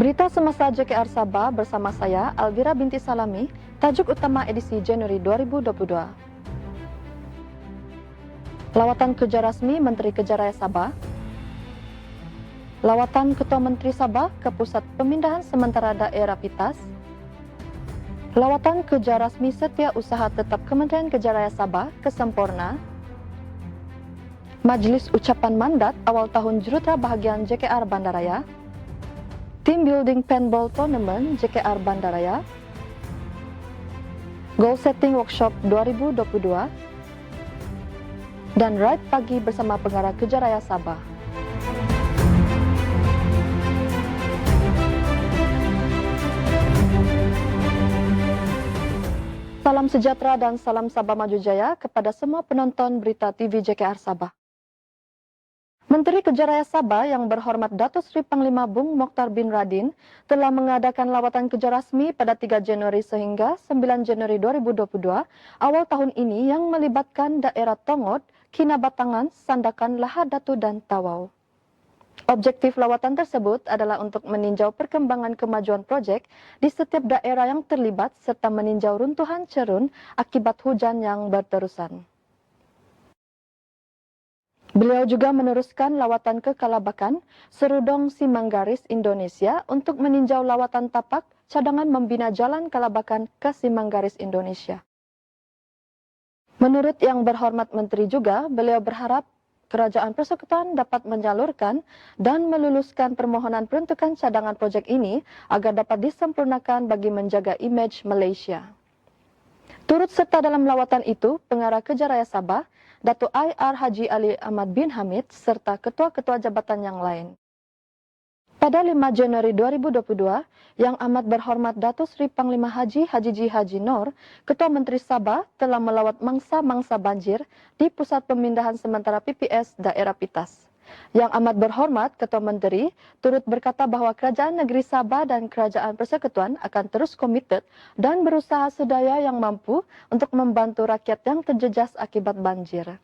Berita semasa JKR Sabah bersama saya, Alvira binti Salami, tajuk utama edisi Januari 2022. Lawatan kerja rasmi Menteri Kerja Raya Sabah. Lawatan Ketua Menteri Sabah ke Pusat Pemindahan Sementara Daerah Pitas. Lawatan kerja rasmi Setiausaha Tetap Kementerian Kerja Raya Sabah ke Semporna. Majlis Ucapan Mandat awal tahun Juruterah Bahagian JKR Bandaraya. Team Building Paintball Tournament JKR Bandaraya. Goal Setting Workshop 2022. Dan Ride Pagi bersama Pengarah Kerja Raya Sabah. Salam sejahtera dan salam Sabah Maju Jaya kepada semua penonton berita TV JKR Sabah. Menteri Kerja Raya Sabah yang berhormat Datuk Seri Panglima Bung Mokhtar bin Radin telah mengadakan lawatan kerja rasmi pada 3 Januari sehingga 9 Januari 2022 awal tahun ini yang melibatkan daerah Tongot, Kinabatangan, Sandakan, Lahad Datu dan Tawau. Objektif lawatan tersebut adalah untuk meninjau perkembangan kemajuan projek di setiap daerah yang terlibat serta meninjau runtuhan cerun akibat hujan yang berterusan. Beliau juga meneruskan lawatan ke Kalabakan, Serudong Simanggaris, Indonesia untuk meninjau lawatan tapak cadangan membina jalan Kalabakan ke Simanggaris, Indonesia. Menurut yang berhormat Menteri juga, beliau berharap Kerajaan Persekutuan dapat menyalurkan dan meluluskan permohonan peruntukan cadangan projek ini agar dapat disempurnakan bagi menjaga imej Malaysia. Turut serta dalam lawatan itu, Pengarah Kerja Raya Sabah, Datuk IR Haji Ali Ahmad bin Hamid serta ketua-ketua jabatan yang lain. Pada 5 Januari 2022, Yang Amat Berhormat Datuk Seri Panglima Haji Ji Haji Noor, Ketua Menteri Sabah telah melawat mangsa-mangsa banjir di Pusat Pemindahan Sementara PPS Daerah Pitas. Yang Amat Berhormat Ketua Menteri turut berkata bahawa Kerajaan Negeri Sabah dan Kerajaan Persekutuan akan terus komited dan berusaha sedaya yang mampu untuk membantu rakyat yang terjejas akibat banjir.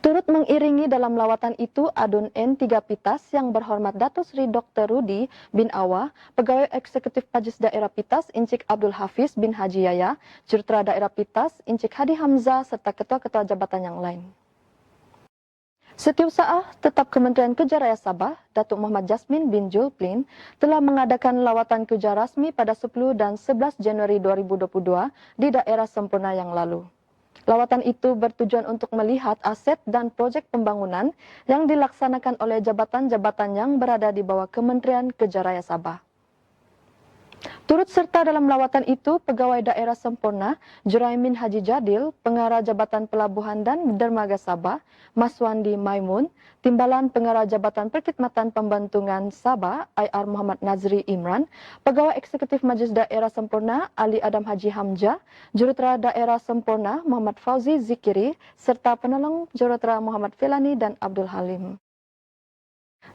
Turut mengiringi dalam lawatan itu Adun N3 Pitas yang berhormat Datuk Seri Dr. Rudi bin Awa, Pegawai Eksekutif Pajis Daerah Pitas Encik Abdul Hafiz bin Haji Yaya, Jurutera Daerah Pitas Encik Hadi Hamzah serta ketua-ketua jabatan yang lain. Setiausaha Tetap Kementerian Kerja Raya Sabah, Datuk Muhammad Jasmin bin Julplin telah mengadakan lawatan kerja rasmi pada 10 dan 11 Januari 2022 di daerah Semporna yang lalu. Lawatan itu bertujuan untuk melihat aset dan projek pembangunan yang dilaksanakan oleh jabatan-jabatan yang berada di bawah Kementerian Kerja Raya Sabah. Turut serta dalam lawatan itu, Pegawai Daerah Semporna, Juraimin Haji Jadil, Pengarah Jabatan Pelabuhan dan Dermaga Sabah, Maswandi Maimun, Timbalan Pengarah Jabatan Perkhidmatan Pembantuan Sabah, IR Muhammad Nazri Imran, Pegawai Eksekutif Majlis Daerah Semporna, Ali Adam Haji Hamzah, Jurutera Daerah Semporna, Muhammad Fauzi Zikiri, serta penolong Jurutera Muhammad Felani dan Abdul Halim.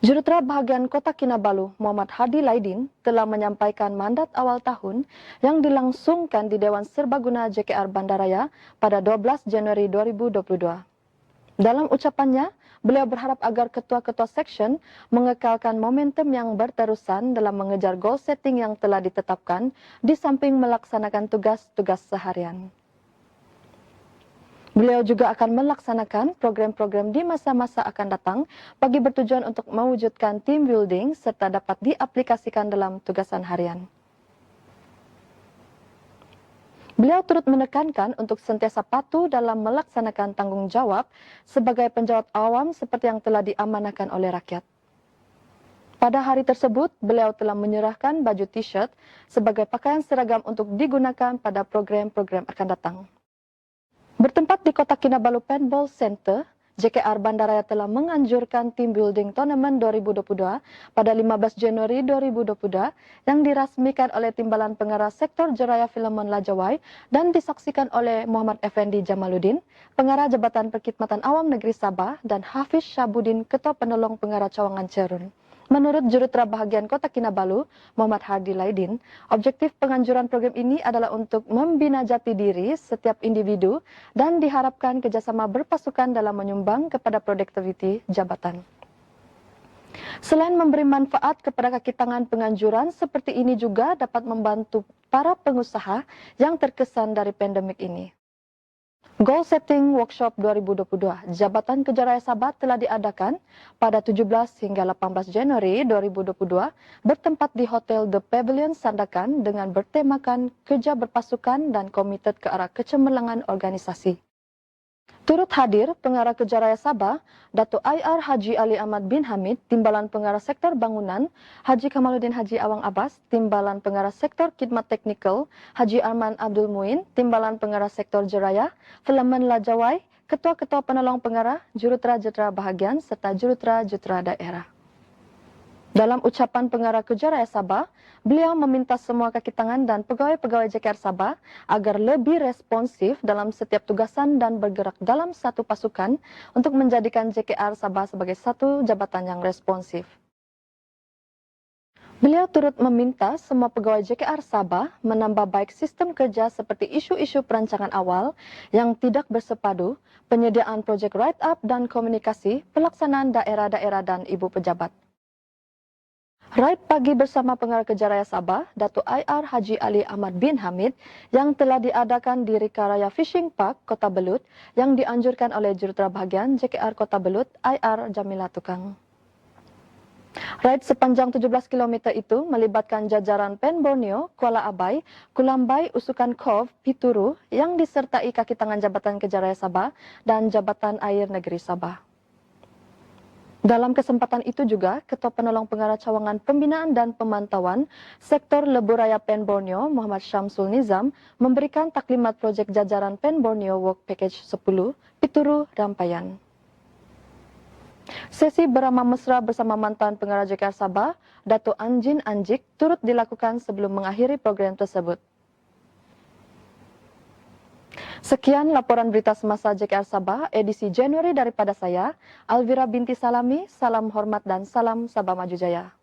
Jurutera Bahagian Kota Kinabalu, Muhammad Hadi Laidin, telah menyampaikan mandat awal tahun yang dilangsungkan di Dewan Serbaguna JKR Bandaraya pada 12 Januari 2022. Dalam ucapannya, beliau berharap agar ketua-ketua seksyen mengekalkan momentum yang berterusan dalam mengejar goal setting yang telah ditetapkan di samping melaksanakan tugas-tugas seharian. Beliau juga akan melaksanakan program-program di masa-masa akan datang bagi bertujuan untuk mewujudkan team building serta dapat diaplikasikan dalam tugasan harian. Beliau turut menekankan untuk sentiasa patuh dalam melaksanakan tanggung jawab sebagai penjawat awam seperti yang telah diamanahkan oleh rakyat. Pada hari tersebut, beliau telah menyerahkan baju t-shirt sebagai pakaian seragam untuk digunakan pada program-program akan datang. Bertempat di Kota Kinabalu Paintball Center, JKR Bandaraya telah menganjurkan Team Building Tournament 2022 pada 15 Januari 2022 yang dirasmikan oleh Timbalan Pengarah Sektor Jeraya Filemon Lajawai dan disaksikan oleh Muhammad Effendi Jamaluddin, Pengarah Jabatan Perkhidmatan Awam Negeri Sabah dan Hafiz Syabudin, Ketua Penolong Pengarah Cawangan Cerun. Menurut Jurutera Bahagian Kota Kinabalu, Muhammad Hadi Laidin, objektif penganjuran program ini adalah untuk membina jati diri setiap individu dan diharapkan kerjasama berpasukan dalam menyumbang kepada produktiviti jabatan. Selain memberi manfaat kepada kaki tangan penganjuran, seperti ini juga dapat membantu para pengusaha yang terkesan dari pandemik ini. Goal Setting Workshop 2022 Jabatan Kerja Raya Sabah telah diadakan pada 17 hingga 18 Januari 2022 bertempat di Hotel The Pavilion Sandakan dengan bertemakan kerja berpasukan dan komited ke arah kecemerlangan organisasi. Turut hadir Pengarah Kerja Raya Sabah, Datuk IR Haji Ali Ahmad bin Hamid, Timbalan Pengarah Sektor Bangunan, Haji Kamaluddin Haji Awang Abbas, Timbalan Pengarah Sektor Khidmat Teknikal, Haji Arman Abdul Muin, Timbalan Pengarah Sektor Jeraya, Felaman Lajawai, Ketua-Ketua Penolong Pengarah, Jurutera-Jurutera Bahagian, serta Jurutera-Jurutera Daerah. Dalam ucapan Pengarah Kerja Raya Sabah, beliau meminta semua kaki tangan dan pegawai-pegawai JKR Sabah agar lebih responsif dalam setiap tugasan dan bergerak dalam satu pasukan untuk menjadikan JKR Sabah sebagai satu jabatan yang responsif. Beliau turut meminta semua pegawai JKR Sabah menambah baik sistem kerja seperti isu-isu perancangan awal yang tidak bersepadu, penyediaan projek write-up dan komunikasi, pelaksanaan daerah-daerah dan ibu pejabat. Raid pagi bersama Pengarah Kerja Raya Sabah, Datuk IR Haji Ali Ahmad bin Hamid yang telah diadakan di Rikaraya Fishing Park, Kota Belud yang dianjurkan oleh Jurutera Bahagian JKR Kota Belud, IR Jamila Tukang. Raid sepanjang 17 km itu melibatkan jajaran Pen Borneo, Kuala Abai, Kulambai, Usukan Cove, Pituru yang disertai kaki tangan Jabatan Kerja Raya Sabah dan Jabatan Air Negeri Sabah. Dalam kesempatan itu juga, Ketua Penolong Pengarah Cawangan Pembinaan dan Pemantauan Sektor Lebuh Raya Pen Borneo, Muhammad Syamsul Nizam, memberikan taklimat projek jajaran Pen Borneo Work Package 10, Pituru, Rampayan. Sesi beramah mesra bersama mantan Pengarah JKR Sabah, Datuk Anjin Anjik, turut dilakukan sebelum mengakhiri program tersebut. Sekian laporan berita semasa JKR Sabah edisi Januari daripada saya, Alvira binti Salami, salam hormat dan salam Sabah Maju Jaya.